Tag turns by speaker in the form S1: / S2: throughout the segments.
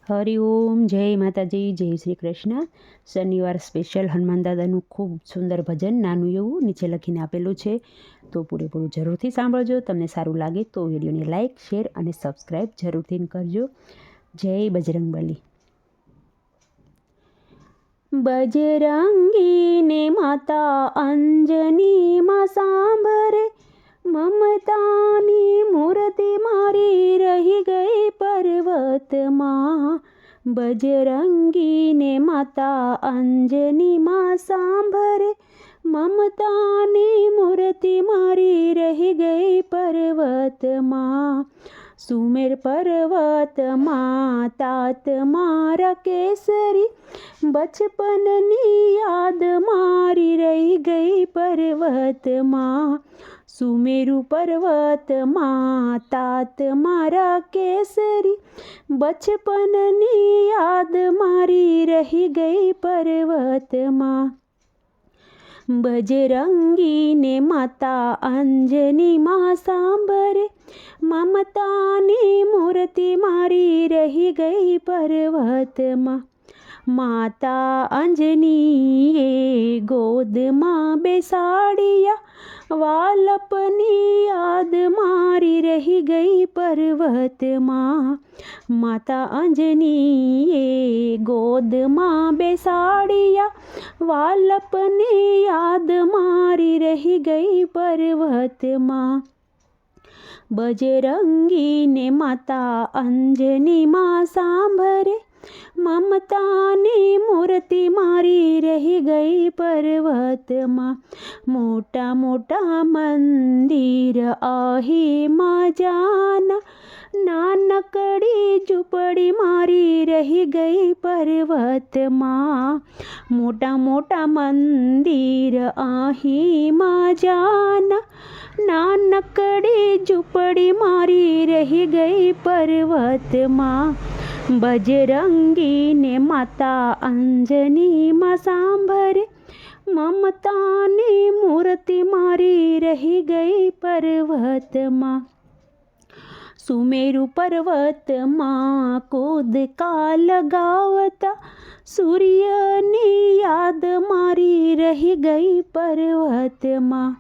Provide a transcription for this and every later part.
S1: હરિઓમ, જય માતાજી, જય શ્રી કૃષ્ણ. શનિવાર સ્પેશિયલ હનુમાન દાદાનું ખૂબ સુંદર ભજન નાનું એવું નીચે લખીને આપેલું છે, તો પૂરેપૂરું જરૂરથી સાંભળજો. તમને સારું લાગે તો વિડીયોને લાઇક, શેર અને સબસ્ક્રાઈબ જરૂરથી કરજો. જય બજરંગબલી. બજરંગીને માતા અંજનીમાં સાંભરે, મમતાની મૂર્તિ મારી રહી ગઈ પર્વતમાં. બજરંગીને માતા અંજનીમાં સાંભરે, મમતાની મૂર્તિ મારી રહી ગઈ પર્વતમાં. સુમેર પર્વતમાં તાત મારા કેસરી, બચપનની યાદ મારી રહી ગઈ પર્વતમાં. સુમેરુ પર્વતમાં તાત મારા કેસરી, બચપનની યાદ મારી રહી ગઈ પર્વતમાં. બજરંગીને માતા અંજનીમાં સાંભરે, મમતાની મૂર્તિ મારી રહી ગઈ પર્વતમાં. માતા અંજનીએ ગોદમાં બેસાડ્યા, વાલપની યાદ મારી રહી ગઈ પર્વતમાં. માતા અંજનીએ ગોદમાં બેસાડ્યા, વાલપની યાદ મારી રહી ગઈ પર્વતમાં. બજરંગીને માતા અંજનીમાં સાંભરે, મમતાની મૂર્તિ મારી રહી ગઈ પર્વતમાં. મોટા મોટા મંદિર અહીમાં જાના, નાનકડી ઝૂંપડી મારી રહી ગઈ પર્વતમાં. મોટા મોટા મંદિર અહીમાં જાના, નાનકડી ઝૂંપડી મારી રહી ગઈ પર્વતમાં. બજરંગીને માતા અંજનીમાં સાંભરે, મમતાની મૂર્તિ મારી રહી ગઈ પર્વતમાં. સુમેરુ પર્વતમાં કૂદકા લગાવતા, સૂર્યની યાદ મારી રહી ગઈ પર્વતમાં.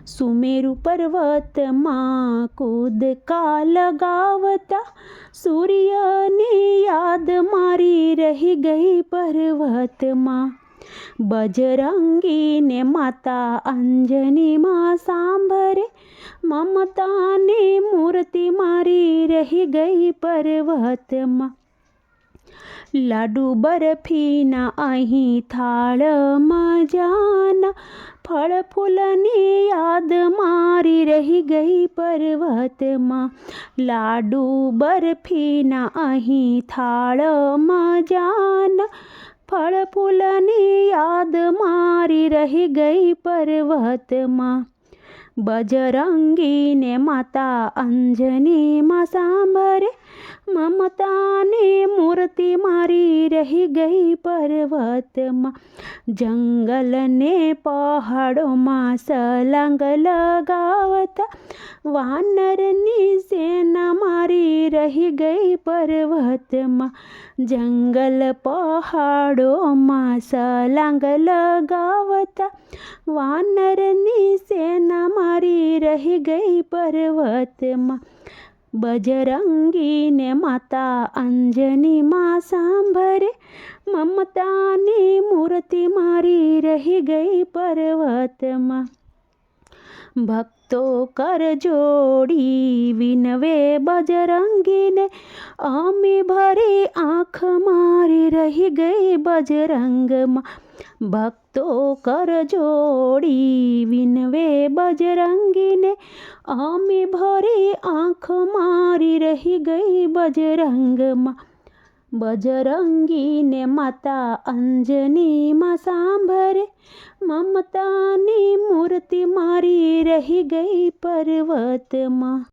S1: સુમેરુ પર્વતમાં કૂદકા લગાવતા, સૂર્યની યાદ મારી રહી ગઈ પર્વતમાં. બજરંગીને માતા અંજનીમાં સાંભરે, મમતાની મૂર્તિ મારી રહી ગઈ પર્વતમાં. લાડુ બરફીના અહીં થાળમાં જાના, ફળ ફૂલની યાદ મારી રહી ગઈ પર્વતમાં. લાડુ બરફીના અહીં થાળમાં જાના, ફળ ફૂલની યાદ મારી રહી ગઈ પર્વતમાં. બજરંગીને માતા અંજનીમાં સાંભરે, મમતાની મૂર્તિ મારી રહી ગઈ પર્વતમાં. જંગલને પહાડોમાં સલાંગ લગાવતા, વાનરની સેના મારી રહી ગઈ પર્વતમાં. જંગલ પહાડોમાં સલાંગ લગાવતા, વાનરની સેના મારી રહી ગઈ પર્વતમાં. બજરંગીને માતા અંજનીમાં સાંભરે, મમતાની મૂર્તિ મારી રહી ગઈ પર્વતમાં. ભક્તો કરજોડી વિનવે બજરંગીને, અમે ભરી આંખ મારી રહી ગઈ બજરંગમાં. ભક્તો કરજોડી વિનવે બજરંગીને, અમે ભરી આંખ મારી રહી ગઈ બજરંગમાં. બજરંગીને માતા અંજનીમાં સાંભરે, મમતાની મૂર્તિ મારી રહી ગઈ પર્વતમાં.